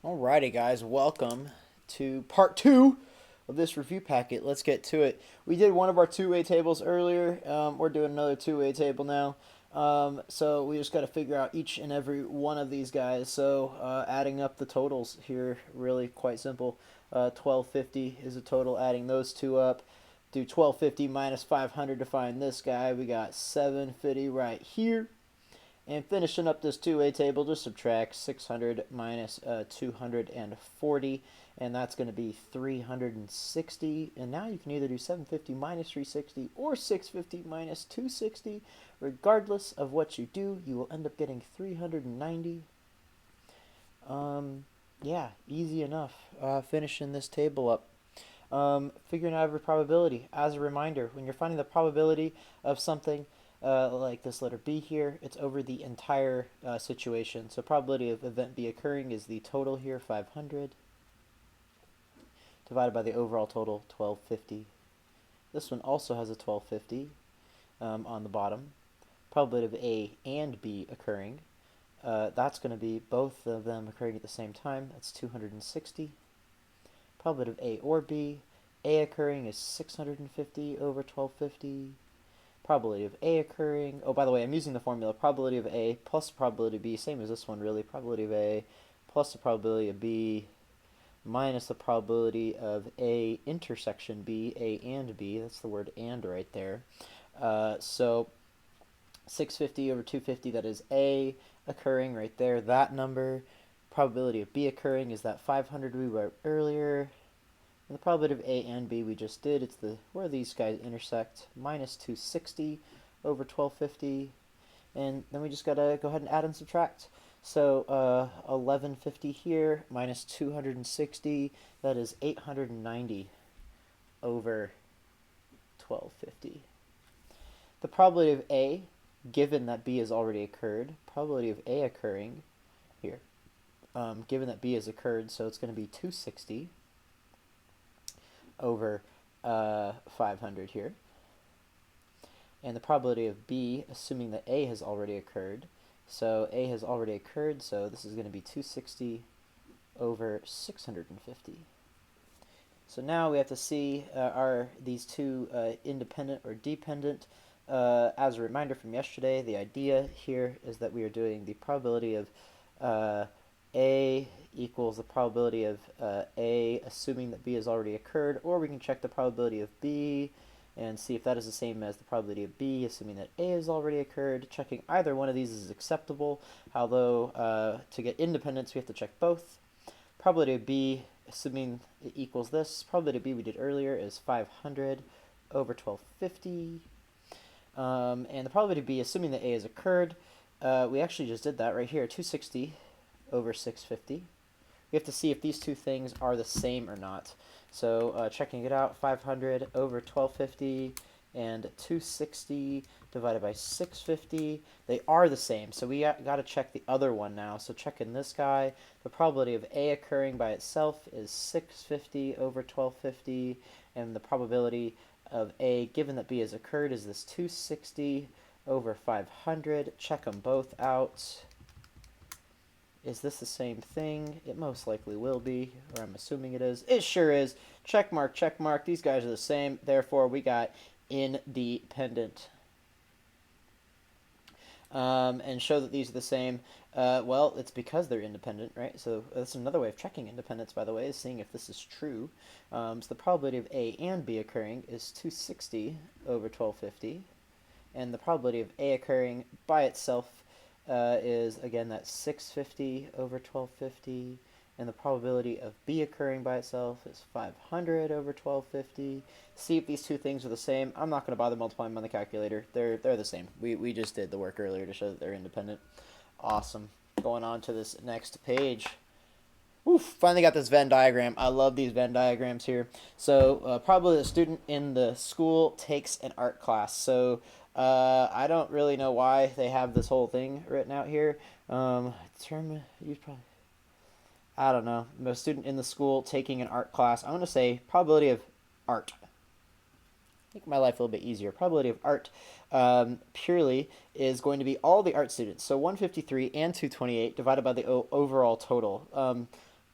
Alrighty, guys, welcome to part two of this review packet. Let's get to it. We did one of our two-way tables earlier. We're doing another two-way table now. So we just got to figure out each and every one of these guys. So adding up the totals here, really quite simple. 1250 is a total. Adding those two up, do 1250 minus 500 to find this guy. We got 750 right here. And finishing up this two-way table, just subtract 600 minus 240, and that's going to be 360. And now you can either do 750 minus 360 or 650 minus 260. Regardless of what you do, you will end up getting 390. Yeah, easy enough. Finishing this table up. Figuring out every probability. As a reminder, when you're finding the probability of something, like this letter B here, it's over the entire situation. So probability of event B occurring is the total here, 500, divided by the overall total, 1250. This one also has a 1250 on the bottom. Probability of A and B occurring, that's going to be both of them occurring at the same time. That's 260. Probability of A or B, A occurring is 650 over 1250. Probability of A occurring. Oh, by the way, I'm using the formula probability of A plus probability of B, same as this one really. Probability of A plus the probability of B minus the probability of A intersection B, A and B. That's the word and right there. So 650 over 250, that is A occurring right there, that number. Probability of B occurring is that 500 we wrote earlier. And the probability of A and B we just did, it's where these guys intersect, minus 260 over 1250. And then we just gotta go ahead and add and subtract. So 1150 here, minus 260, that is 890 over 1250. The probability of A, given that B has already occurred, probability of A occurring here, given that B has occurred, so it's going to be 260 over 500 here. And the probability of B, assuming that A has already occurred. So A has already occurred, so this is going to be 260 over 650. So now we have to see, are these two independent or dependent? As a reminder from yesterday, the idea here is that we are doing the probability of A equals the probability of A, assuming that B has already occurred, or we can check the probability of B and see if that is the same as the probability of B, assuming that A has already occurred. Checking either one of these is acceptable, although to get independence we have to check both. Probability of B, assuming it equals this, probability of B we did earlier is 500 over 1250. And the probability of B, assuming that A has occurred, we actually just did that right here, 260 over 650. We have to see if these two things are the same or not. So checking it out, 500 over 1250 and 260 divided by 650, they are the same. So we got to check the other one now. So checking this guy, the probability of A occurring by itself is 650 over 1250, and the probability of A, given that B has occurred, is this 260 over 500. Check them both out. Is this the same thing? It most likely will be, or I'm assuming it is. It sure is. Check mark, check mark. These guys are the same. Therefore, we got independent. And show that these are the same. Well, it's because they're independent, right? So that's another way of checking independence, by the way, is seeing if this is true. So the probability of A and B occurring is 260 over 1250. And the probability of A occurring by itself is, again, that 650 over 1250. And the probability of B occurring by itself is 500 over 1250. See if these two things are the same. I'm not going to bother multiplying them on the calculator. They're the same. We just did the work earlier to show that they're independent. Awesome. Going on to this next page. Oof, finally got this Venn diagram. I love these Venn diagrams here. So probably the student in the school takes an art class. So I don't really know why they have this whole thing written out here. I don't know. A student in the school taking an art class. I'm going to say probability of art. Make my life a little bit easier. Probability of art purely is going to be all the art students. So 153 and 228 divided by the overall total.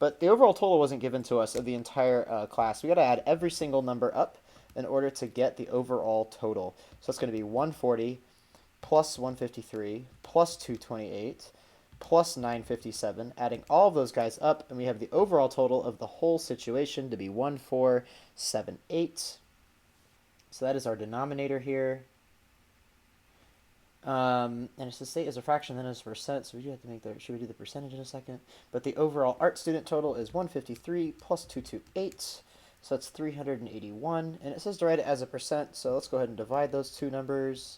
But the overall total wasn't given to us of the entire class. We got to add every single number up in order to get the overall total. So it's going to be 140 plus 153 plus 228 plus 957, adding all of those guys up, and we have the overall total of the whole situation to be 1478. So that is our denominator here. And it's the state as a fraction, then as a percent, so we do have to make the, should we do the percentage in a second? But the overall art student total is 153 plus 228, so that's 381, and it says to write it as a percent, so let's go ahead and divide those two numbers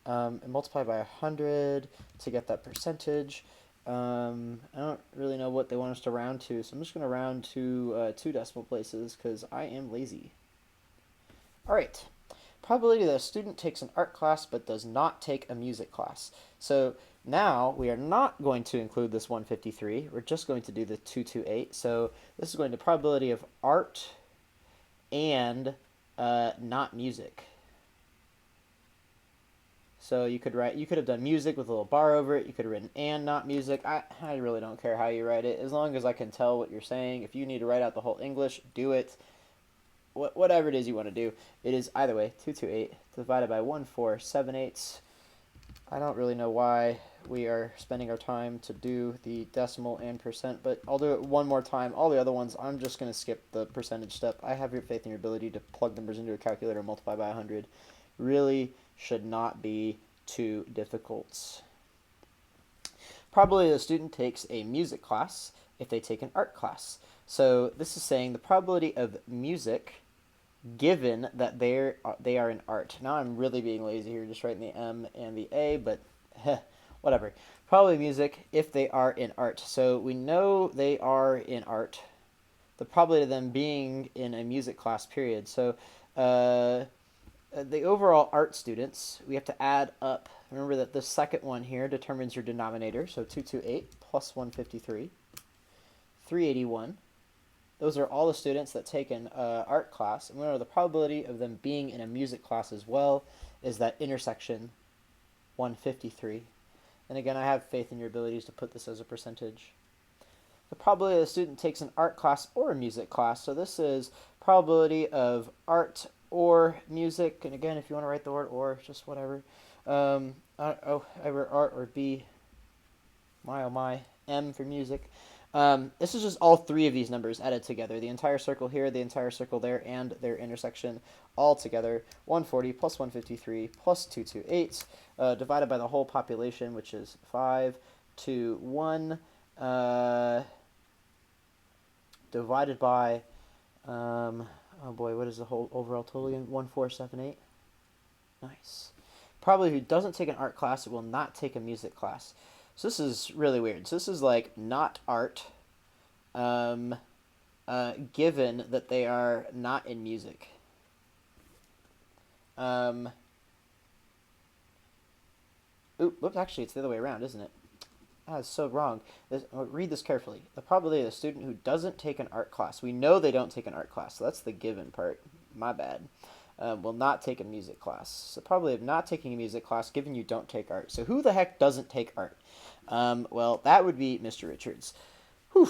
and multiply by 100 to get that percentage. I don't really know what they want us to round to, so I'm just going to round to 2 decimal places because I am lazy. All right. Probability that a student takes an art class but does not take a music class. So now we are not going to include this 153. We're just going to do the 228. So this is going to probability of art and not music. So you could have done music with a little bar over it. You could have written and not music. I really don't care how you write it, as long as I can tell what you're saying. If you need to write out the whole English, do it. Whatever it is you want to do. It is either way, 228 divided by 1478. I don't really know why we are spending our time to do the decimal and percent, but I'll do it one more time. All the other ones, I'm just going to skip the percentage step. I have your faith in your ability to plug numbers into a calculator and multiply by 100. Really should not be too difficult. Probably the student takes a music class if they take an art class. So this is saying the probability of music given that they are in art. Now I'm really being lazy here, just writing the M and the A, but whatever. Probably music if they are in art. So we know they are in art. The probability of them being in a music class, period. So the overall art students, we have to add up. Remember that the second one here determines your denominator. So 228 plus 153, 381. Those are all the students that take an art class. And we know the probability of them being in a music class as well is that intersection 153. And again, I have faith in your abilities to put this as a percentage. The probability the student takes an art class or a music class. So this is probability of art or music. And again, if you want to write the word or, just whatever. Either art or B. My oh my. M for music. This is just all three of these numbers added together. The entire circle here, the entire circle there, and their intersection all together. 140 plus 153 plus 228 divided by the whole population, which is 5 to 1, divided by, oh boy, what is the whole overall total again? 1478. Nice. Probably who doesn't take an art class will not take a music class. So this is really weird. So this is like not art, given that they are not in music. Whoops, actually it's the other way around, isn't it? It's so wrong. Read this carefully. The probability of the student who doesn't take an art class. We know they don't take an art class, so that's the given part. My bad. Will not take a music class. So probably of not taking a music class given you don't take art. So who the heck doesn't take art? Well, that would be Mr. Richards. Whew,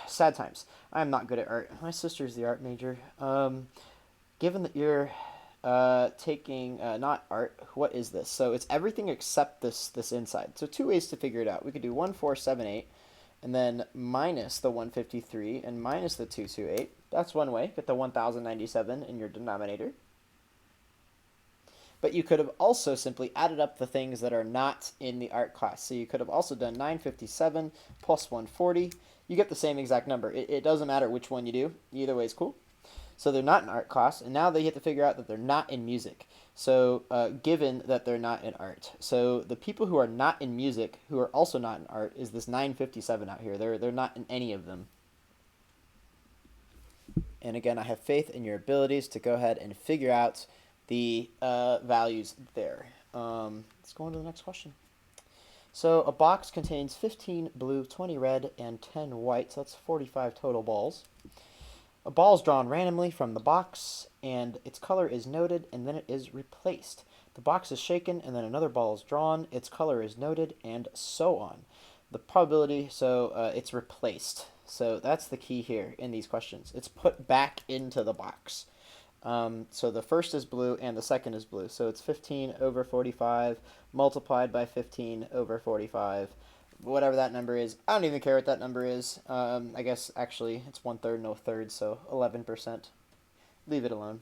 sad times. I'm not good at art. My sister's the art major. Given that you're taking not art, what is this? So it's everything except this inside. So two ways to figure it out. We could do 1478 and then minus the 153 and minus the 228. That's one way. Get the 1097 in your denominator. But you could have also simply added up the things that are not in the art class. So you could have also done 957 plus 140. You get the same exact number. It doesn't matter which one you do. Either way is cool. So they're not in art class, and now they have to figure out that they're not in music. So given that they're not in art. So the people who are not in music, who are also not in art, is this 957 out here. They're not in any of them. And again, I have faith in your abilities to go ahead and figure out the values there. Let's go on to the next question. So a box contains 15 blue, 20 red, and 10 white. So that's 45 total balls. A ball is drawn randomly from the box, and its color is noted, and then it is replaced. The box is shaken, and then another ball is drawn. Its color is noted, and so on. The probability, so it's replaced. So that's the key here in these questions. It's put back into the box. So the first is blue and the second is blue. So it's 15 over 45 multiplied by 15 over 45. Whatever that number is. I don't even care what that number is. I guess actually it's 1/3, no thirds, so 11%. Leave it alone.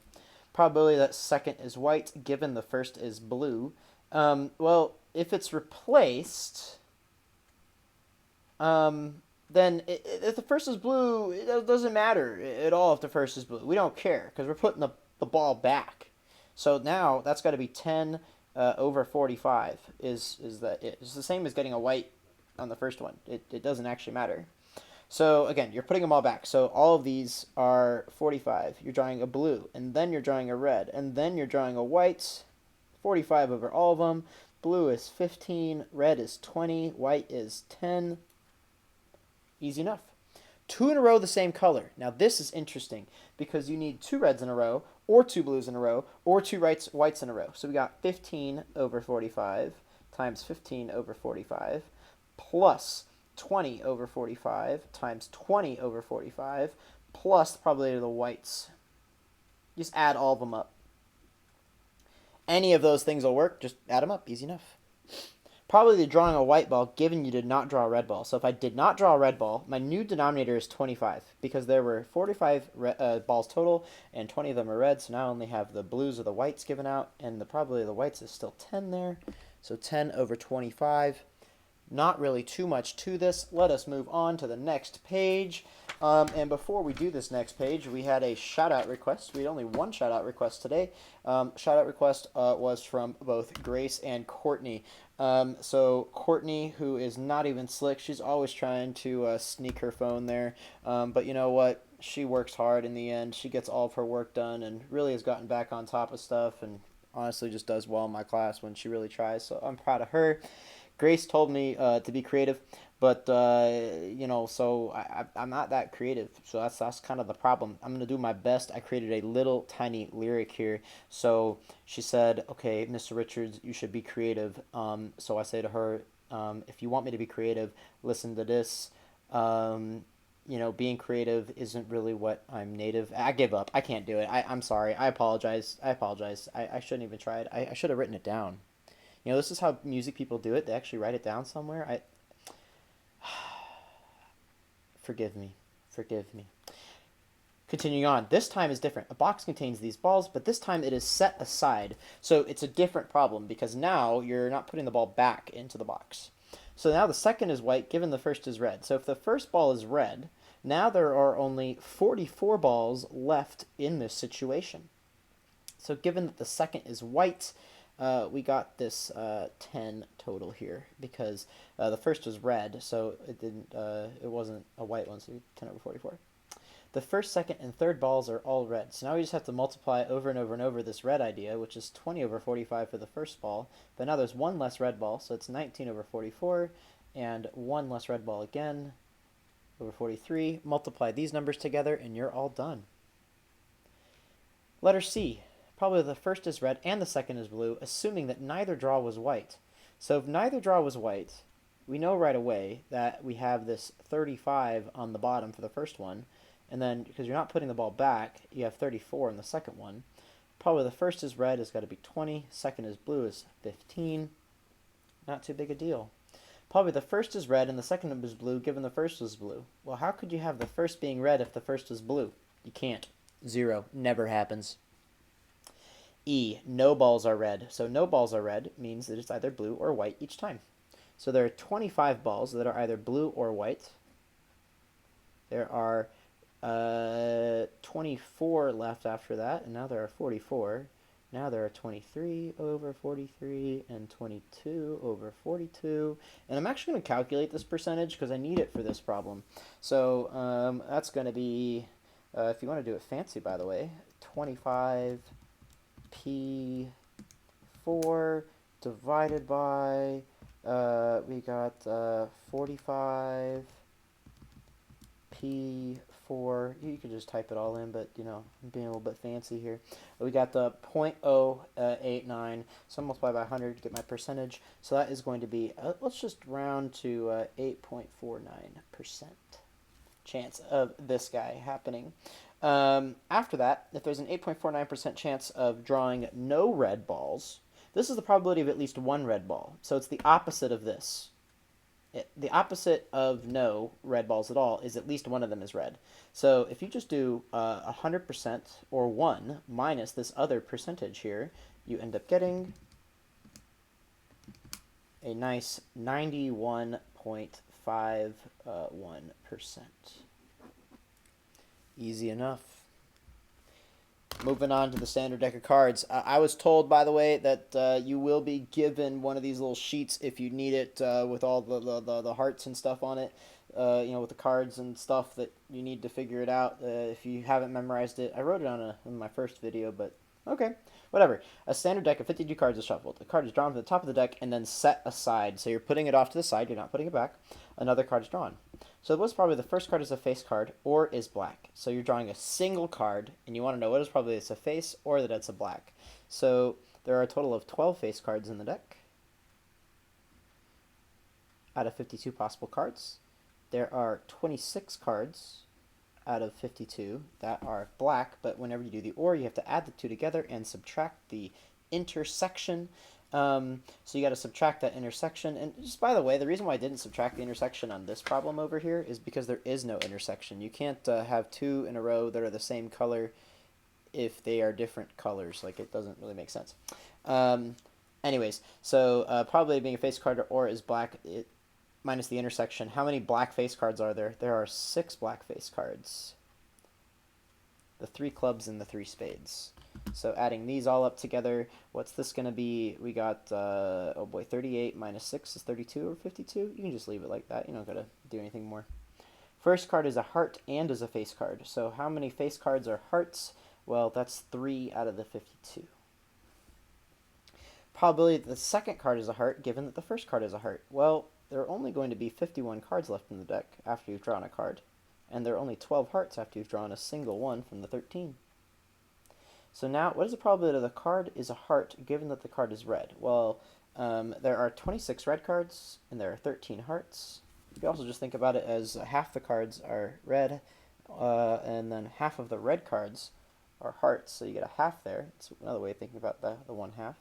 Probability that second is white given the first is blue. Well, if it's replaced, then if the first is blue, it doesn't matter at all if the first is blue. We don't care because we're putting the ball back. So now that's got to be 10 over 45 is that it. It's the same as getting a white on the first one. It doesn't actually matter. So again, you're putting them all back. So all of these are 45. You're drawing a blue, and then you're drawing a red, and then you're drawing a white. 45 over all of them. Blue is 15, red is 20, white is 10. Easy enough. 2 in a row the same color. Now this is interesting because you need 2 reds in a row, or 2 blues in a row, or 2 whites in a row. So we got 15 over 45 times 15 over 45 plus 20 over 45 times 20 over 45 plus the probability of the whites. Just add all of them up. Any of those things will work. Just add them up. Easy enough. Probably drawing a white ball given you did not draw a red ball. So if I did not draw a red ball, my new denominator is 25 because there were 45 balls total and 20 of them are red. So now I only have the blues or the whites given out, and the probability of the whites is still 10 there. So 10 over 25. Not really too much to this. Let us move on to the next page. And before we do this next page, we had a shout-out request. We had only one shout-out request today. Shout-out request was from both Grace and Courtney. So Courtney, who is not even slick, she's always trying to sneak her phone there. But you know what? She works hard in the end. She gets all of her work done and really has gotten back on top of stuff and honestly just does well in my class when she really tries. So I'm proud of her. Grace told me to be creative, but so I'm not that creative. So that's kind of the problem. I'm gonna do my best. I created a little tiny lyric here. So she said, "Okay, Mr. Richards, you should be creative." So I say to her, "If you want me to be creative, listen to this." Being creative isn't really what I'm native. I give up. I can't do it. I'm sorry. I apologize. I shouldn't even try it. I should have written it down. This is how music people do it. They actually write it down somewhere. Forgive me. Continuing on. This time is different. A box contains these balls, but this time it is set aside. So it's a different problem because now you're not putting the ball back into the box. So now the second is white, given the first is red. So if the first ball is red, now there are only 44 balls left in this situation. So given that the second is white, we got this 10 total here because the first was red, so it wasn't a white one, so 10 over 44. The first, second, and third balls are all red. So now we just have to multiply over and over and over this red idea, which is 20 over 45 for the first ball. But now there's one less red ball, so it's 19 over 44, and one less red ball again over 43. Multiply these numbers together, and you're all done. Letter C. Probably the first is red and the second is blue, assuming that neither draw was white. So if neither draw was white, we know right away that we have this 35 on the bottom for the first one, and then because you're not putting the ball back, you have 34 in the second one. Probably the first is red has got to be 20, second is blue is 15. Not too big a deal. Probably the first is red and the second is blue, given the first was blue. Well, how could you have the first being red if the first was blue? You can't. 0. Never happens. E. No balls are red. So no balls are red means that it's either blue or white each time. So there are 25 balls that are either blue or white. There are 24 left after that, and now there are 44. Now there are 23 over 43 and 22 over 42. And I'm actually going to calculate this percentage because I need it for this problem. So that's going to be, if you want to do it fancy, by the way, 25 P4 divided by, we got 45 P4. You could just type it all in, but I'm being a little bit fancy here. We got the 0.089, so I'm multiply by 100 to get my percentage. So that is going to be, let's just round to 8.49%. chance of this guy happening. After that, if there's an 8.49% chance of drawing no red balls, this is the probability of at least one red ball. So it's the opposite of this. The opposite of no red balls at all is at least one of them is red. So if you just do 100% or 1 minus this other percentage here, you end up getting a nice 91.51%. Easy enough. Moving on to the standard deck of cards. I was told, by the way, that you will be given one of these little sheets if you need it with all the hearts and stuff on it. With the cards and stuff that you need to figure it out. If you haven't memorized it, I wrote it in my first video, but okay, whatever. A standard deck of 52 cards is shuffled. The card is drawn from the top of the deck and then set aside. So you're putting it off to the side. You're not putting it back. Another card is drawn. So what's probably the first card is a face card or is black. So you're drawing a single card, and you want to know what is probably it's a face or that it's a black. So there are a total of 12 face cards in the deck out of 52 possible cards. There are 26 cards out of 52 that are black, but whenever you do the or, you have to add the two together and subtract the intersection. So you got to subtract that intersection. And just by the way, the reason why I didn't subtract the intersection on this problem over here is because there is no intersection. You can't have two in a row that are the same color if they are different colors. Like, it doesn't really make sense. Anyways, so probably being a face card or is black, minus the intersection. How many black face cards are there? There are 6 black face cards. The 3 clubs and the 3 spades. So adding these all up together, what's this going to be? We got, 38 minus 6 is 32 or 52. You can just leave it like that. You don't got to do anything more. First card is a heart and is a face card. So how many face cards are hearts? Well, that's 3 out of the 52. Probability that the second card is a heart, given that the first card is a heart. Well, there are only going to be 51 cards left in the deck after you've drawn a card. And there are only 12 hearts after you've drawn a single one from the 13. So now, what is the probability that the card is a heart, given that the card is red? Well, there are 26 red cards, and there are 13 hearts. You can also just think about it as half the cards are red, and then half of the red cards are hearts, so you get a half there. It's another way of thinking about the one half.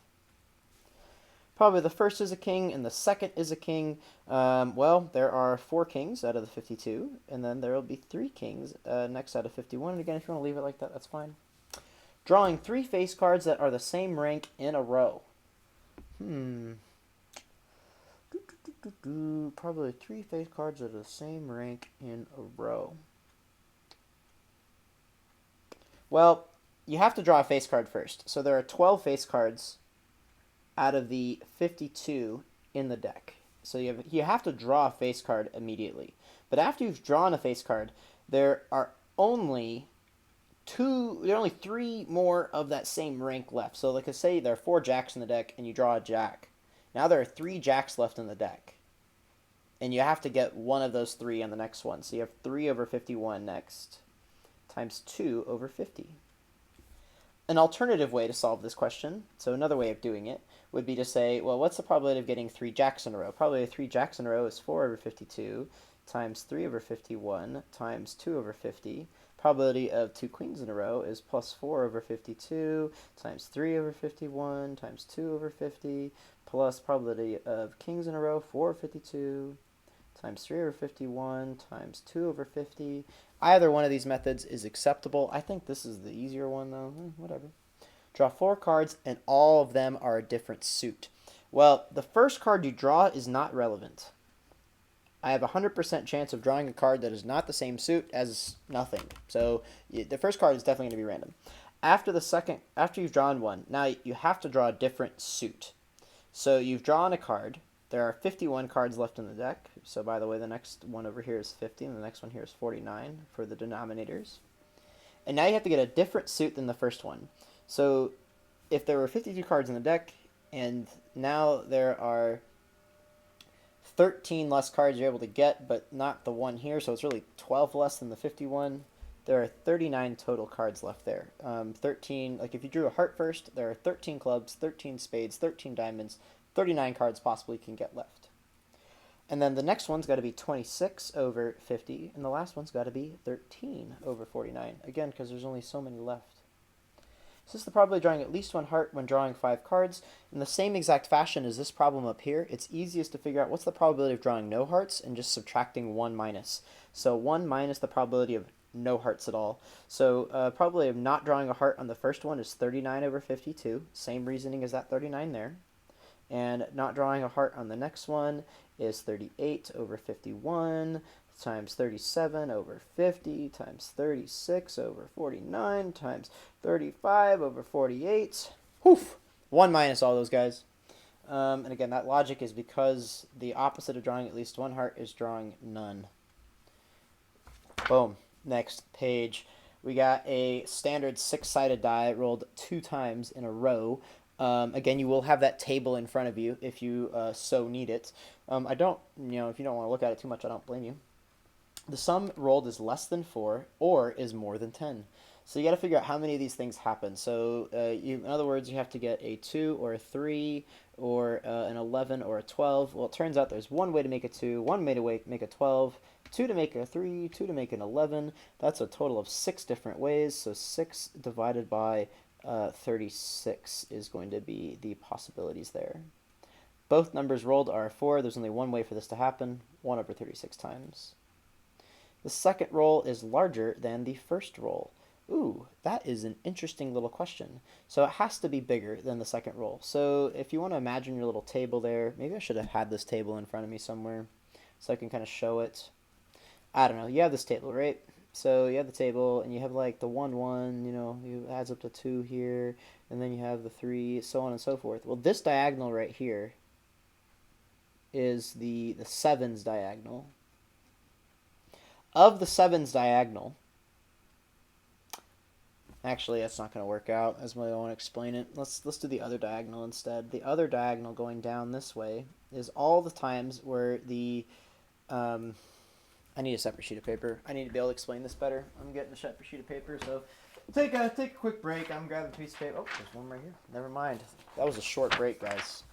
Probably the first is a king, and the second is a king. Well, there are 4 kings out of the 52, and then there will be 3 kings next out of 51. And again, if you want to leave it like that, that's fine. Drawing 3 face cards that are the same rank in a row. Probably 3 face cards that are the same rank in a row. Well, you have to draw a face card first. So there are 12 face cards out of the 52 in the deck. So you have to draw a face card immediately. But after you've drawn a face card, there are only 3 more of that same rank left. So like I say, there are 4 jacks in the deck, and you draw a jack. Now there are 3 jacks left in the deck. And you have to get one of those 3 on the next one. So you have 3 over 51 next, times 2 over 50. An alternative way to solve this question, so another way of doing it, would be to say, well, what's the probability of getting 3 jacks in a row? Probability of 3 jacks in a row is 4 over 52 times 3 over 51 times 2 over 50. Probability of 2 queens in a row is plus 4 over 52 times 3 over 51 times 2 over 50 plus probability of kings in a row, 4 over 52 times 3 over 51 times 2 over 50. Either one of these methods is acceptable. I think this is the easier one, though. Whatever. Draw 4 cards, and all of them are a different suit. Well, the first card you draw is not relevant. I have a 100% chance of drawing a card that is not the same suit as nothing. So the first card is definitely going to be random. After you've drawn one, now you have to draw a different suit. So you've drawn a card. There are 51 cards left in the deck. So by the way, the next one over here is 50, and the next one here is 49 for the denominators. And now you have to get a different suit than the first one. So if there were 52 cards in the deck, and now there are 13 less cards you're able to get, but not the one here, so it's really 12 less than the 51. There are 39 total cards left there. 13, like if you drew a heart first, there are 13 clubs, 13 spades, 13 diamonds, 39 cards possibly you can get left. And then the next one's got to be 26 over 50, and the last one's got to be 13 over 49. Again, because there's only so many left. So this is the probability of drawing at least one heart when drawing 5 cards. In the same exact fashion as this problem up here, it's easiest to figure out what's the probability of drawing no hearts and just subtracting 1 minus. So 1 minus the probability of no hearts at all. So probability of not drawing a heart on the first one is 39 over 52. Same reasoning as that 39 there. And not drawing a heart on the next one is 38 over 51 times 37 over 50 times 36 over 49 times 35 over 48. Woof! 1 minus all those guys. And again, that logic is because the opposite of drawing at least one heart is drawing none. Boom. Next page. We got a standard 6-sided die rolled 2 times in a row. Again, you will have that table in front of you if you so need it. If you don't want to look at it too much, I don't blame you. The sum rolled is less than 4 or is more than 10. So you got to figure out how many of these things happen. So in other words, you have to get a 2 or a 3 or an 11 or a 12. Well, it turns out there's one way to make a 2, one way to make a 12, 2 to make a 3, 2 to make an 11. That's a total of 6 different ways. So 6 divided by 36 is going to be the possibilities there. Both numbers rolled are 4. There's only one way for this to happen, 1 over 36 times. The second roll is larger than the first roll. Ooh, that is an interesting little question. So it has to be bigger than the second roll. So if you want to imagine your little table there, maybe I should have had this table in front of me somewhere so I can kind of show it. I don't know. You have this table, right? So you have the table, and you have like the 1, 1, it adds up to 2 here, and then you have the 3, so on and so forth. Well, this diagonal right here is the 7's diagonal. Of the 7's diagonal, actually, that's not going to work out as well I want to explain it. Let's do the other diagonal instead. The other diagonal going down this way is all the times where the I need a separate sheet of paper. I need to be able to explain this better. I'm getting a separate sheet of paper, so take a quick break. I'm grabbing a piece of paper. Oh, there's one right here. Never mind. That was a short break, guys.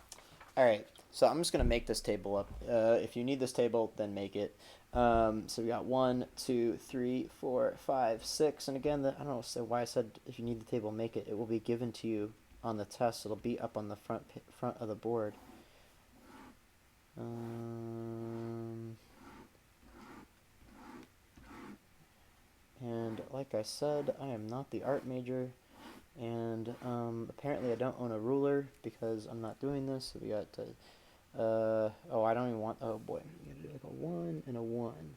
All right, so I'm just going to make this table up. If you need this table, then make it. So we got 1, 2, 3, 4, 5, 6. And again, I don't know why I said if you need the table, make it. It will be given to you on the test. It'll be up on the front of the board. And like I said, I am not the art major, and apparently I don't own a ruler because I'm not doing this. So we got I don't even want, oh boy, we gotta do like a 1 and a 1,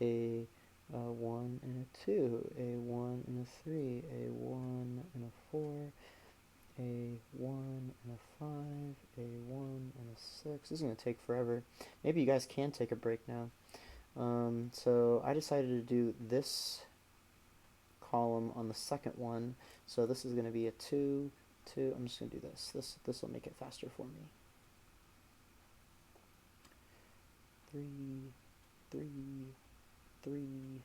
a 1 and a 2, a 1 and a 3, a 1 and a 4, a 1 and a 5, a 1 and a 6. This is going to take forever. Maybe you guys can take a break now. So I decided to do this column on the second one. So this is going to be a 2, 2. I'm just going to do this. This will make it faster for me. 3, 3, 3,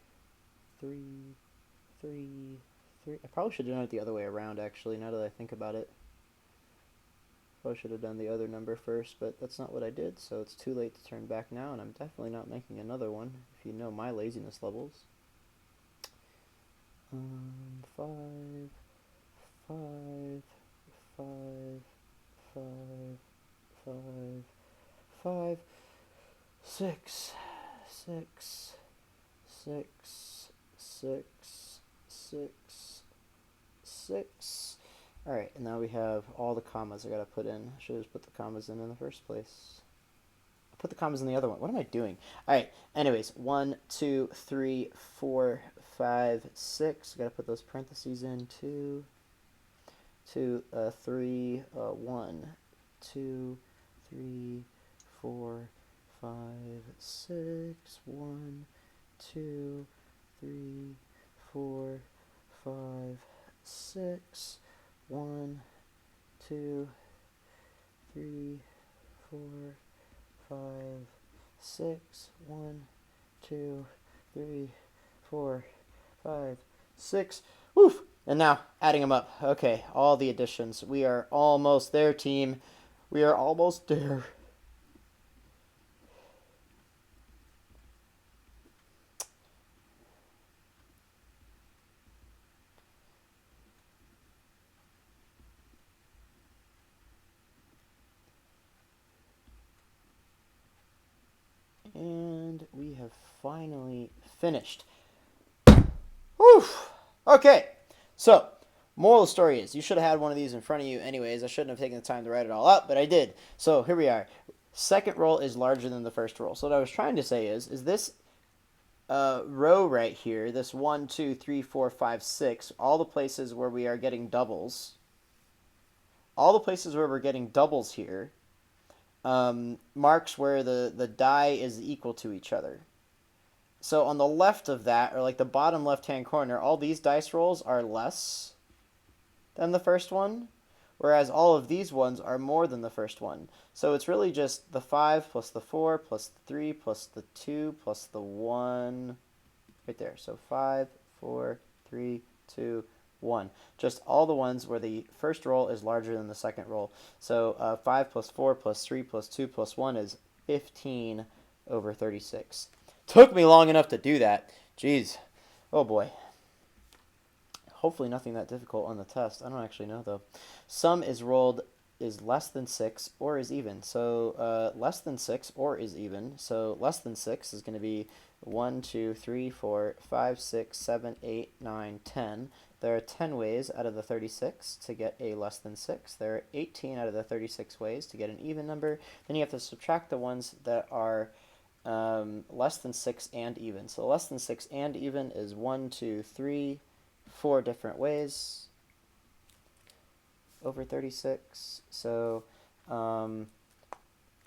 3, 3, 3. I probably should have done it the other way around, actually, now that I think about it. Probably should have done the other number first, but that's not what I did, so it's too late to turn back now, and I'm definitely not making another one, if you know my laziness levels. 5, 5, 5, 5, 5, 5, 6, 6, 6, 6, 6, 6. Alright, and now we have all the commas I gotta put in. I should have just put the commas in the first place. I put the commas in the other one. What am I doing? Alright, anyways, 1, 2, 3, 4, 5, 6. I gotta put those parentheses in. 2, 3, 1, 2, 3, 4, 5, 6, 1, 2, 3, 4, 5, 6, 1, 2, 3, 4, 5, 6, 1, 2, 3, 4, 5, 6. Woof! And now adding them up. Okay, all the additions. We are almost there, team. We are almost there. And we have finally finished. Whew! Okay, so moral of the story is you should have had one of these in front of you anyways. I shouldn't have taken the time to write it all up, but I did. So here we are. Second roll is larger than the first roll. So what I was trying to say is this row right here, this 1, 2, 3, 4, 5, 6, all the places where we are getting doubles, here, marks where the die is equal to each other. So on the left of that, or like the bottom left-hand corner, all these dice rolls are less than the first one, whereas all of these ones are more than the first one. So it's really just the 5 plus the 4 plus the 3 plus the 2 plus the 1 right there. So 5, 4, 3, 2, 1. Just all the ones where the first roll is larger than the second roll. So 5 plus 4 plus 3 plus 2 plus 1 is 15 over 36. Took me long enough to do that. Jeez. Oh boy. Hopefully nothing that difficult on the test. I don't actually know though. Sum is rolled is less than 6 or is even. So less than 6 or is even. So less than 6 is going to be 1, 2, 3, 4, 5, 6, 7, 8, 9, 10. There are 10 ways out of the 36 to get a less than 6. There are 18 out of the 36 ways to get an even number. Then you have to subtract the ones that are less than 6 and even. So less than 6 and even is 1, 2, 3, 4 different ways over 36. So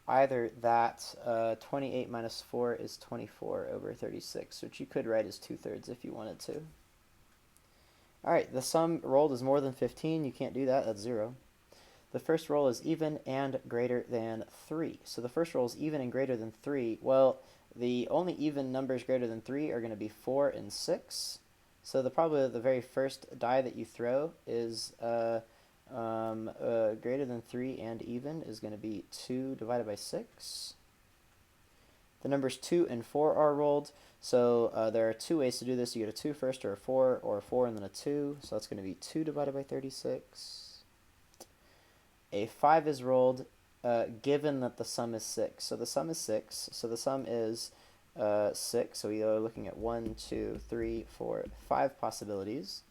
either that 28 minus 4 is 24 over 36, which you could write as 2/3 if you wanted to. All right, the sum rolled is more than 15. You can't do that. That's 0. The first roll is even and greater than 3. So the first roll is even and greater than 3. Well, the only even numbers greater than 3 are going to be 4 and 6. So probably the very first die that you throw is greater than 3 and even is going to be 2 divided by 6. The numbers 2 and 4 are rolled. So there are 2 ways to do this. You get a 2 first, or a 4 and then a 2. So that's going to be 2 divided by 36. A 5 is rolled given that the sum is 6. So the sum is 6. So the sum is 6. So we are looking at 1, 2, 3, 4, 5 possibilities.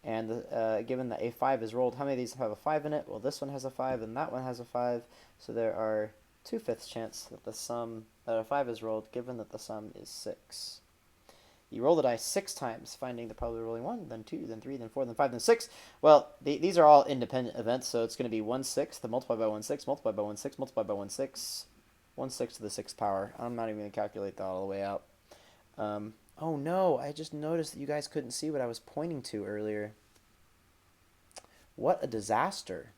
And given that a 5 is rolled, how many of these have a 5 in it? Well, this one has a 5 and that one has a 5. So there are 2/5 chance that a 5 is rolled given that the sum is 6. You roll the dice 6 times, finding the probability of rolling 1, then 2, then 3, then 4, then 5, then 6. Well, these are all independent events, so it's going to be 1/6, multiplied by 1/6, multiplied by 1/6, multiplied by 1/6, 1/6 to the 6th power. I'm not even going to calculate that all the way out. Oh no, I just noticed that you guys couldn't see what I was pointing to earlier. What a disaster.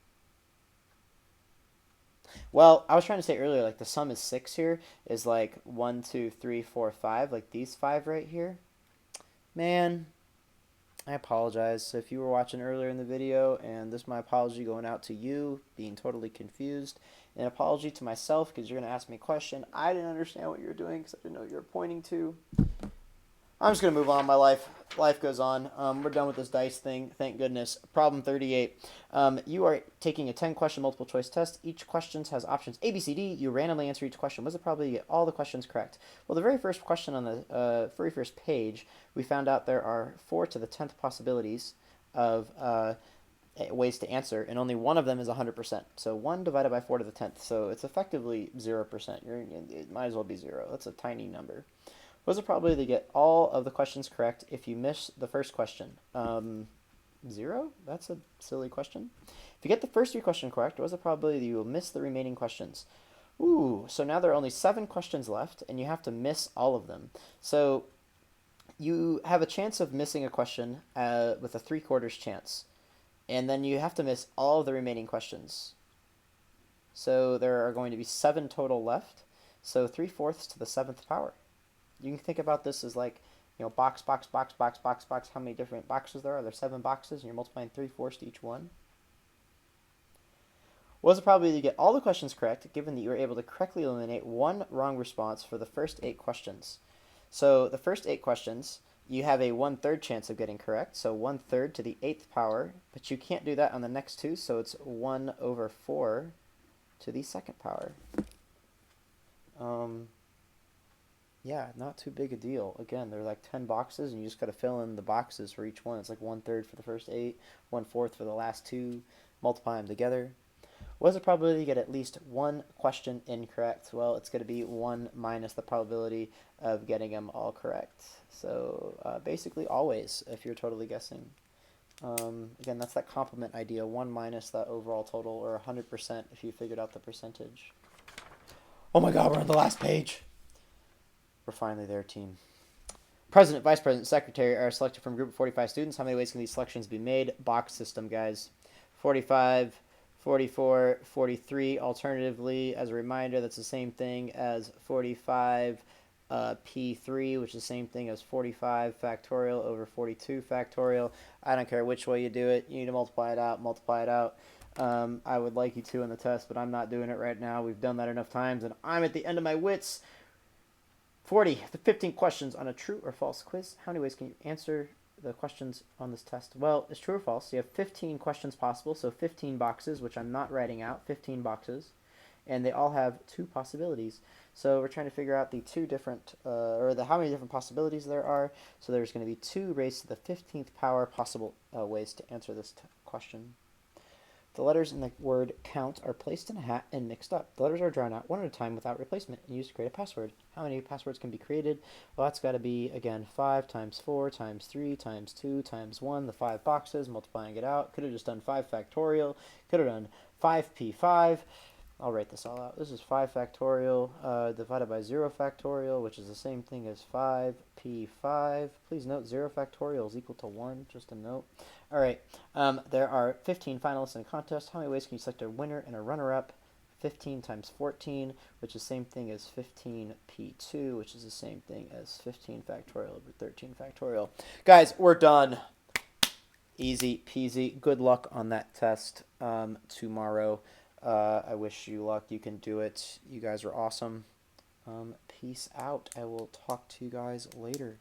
Well, I was trying to say earlier, like the sum is 6 here is like 1, 2, 3, 4, 5, like these 5 right here. Man, I apologize. So if you were watching earlier in the video, and this is my apology going out to you, being totally confused, and an apology to myself because you're going to ask me a question. I didn't understand what you were doing because I didn't know what you were pointing to. I'm just going to move on. My life goes on. We're done with this dice thing. Thank goodness. Problem 38. You are taking a 10-question multiple choice test. Each question has options A, B, C, D. You randomly answer each question. What's the probability you get all the questions correct? Well, the very first question on the very first page, we found out there are 4 to the 10th possibilities of ways to answer, and only one of them is 100%. So 1 divided by 4 to the 10th. So it's effectively 0%. It might as well be 0. That's a tiny number. What's the probability to get all of the questions correct if you miss the first question? 0? That's a silly question. If you get the first 3 questions correct, what's the probability that you will miss the remaining questions? Ooh, so now there are only 7 questions left, and you have to miss all of them. So you have a chance of missing a question with a 3/4 chance, and then you have to miss all of the remaining questions. So there are going to be 7 total left, so 3/4 to the 7th power. You can think about this as like, box, box, box, box, box, box. How many different boxes there are? There's 7 boxes, and you're multiplying 3/4 to each one. What's the probability to get all the questions correct, given that you were able to correctly eliminate 1 wrong response for the first 8 questions? So the first 8 questions, you have a 1/3 chance of getting correct, so 1/3 to the 8th power, but you can't do that on the next 2, so it's 1/4 to the 2nd power. Yeah, not too big a deal. Again, they're like 10 boxes, and you just got to fill in the boxes for each one. It's like 1/3 for the first 8, 1/4 for the last 2, multiply them together. What is the probability you get at least one question incorrect? Well, it's going to be 1 minus the probability of getting them all correct. So basically always, if you're totally guessing. Again, that's that complement idea, 1 minus the overall total, or 100% if you figured out the percentage. Oh my god, we're on the last page. We're finally there, team. President, Vice President, Secretary are selected from a group of 45 students. How many ways can these selections be made? Box system, guys. 45, 44, 43. Alternatively, as a reminder, that's the same thing as 45 P3, which is the same thing as 45 factorial over 42 factorial. I don't care which way you do it. You need to multiply it out, multiply it out. I would like you to in the test, but I'm not doing it right now. We've done that enough times, and I'm at the end of my wits. 40. The 15 questions on a true or false quiz. How many ways can you answer the questions on this test? Well, it's true or false. You have 15 questions possible, so 15 boxes, which I'm not writing out, 15 boxes. And they all have 2 possibilities. So we're trying to figure out the 2 different, how many different possibilities there are. So there's going to be 2 raised to the 15th power possible ways to answer this question. The letters in the word count are placed in a hat and mixed up. The letters are drawn out one at a time without replacement and used to create a password. How many passwords can be created? Well, that's got to be, again, 5 times 4 times 3 times 2 times 1, the 5 boxes, multiplying it out. Could have just done 5 factorial. Could have done 5p5. I'll write this all out. This is 5 factorial divided by 0 factorial, which is the same thing as 5p5. Please note 0 factorial is equal to 1, just a note. All right, there are 15 finalists in a contest. How many ways can you select a winner and a runner-up? 15 times 14, which is the same thing as 15p2, which is the same thing as 15 factorial over 13 factorial. Guys, we're done. Easy peasy. Good luck on that test tomorrow. I wish you luck. You can do it. You guys are awesome. Peace out. I will talk to you guys later.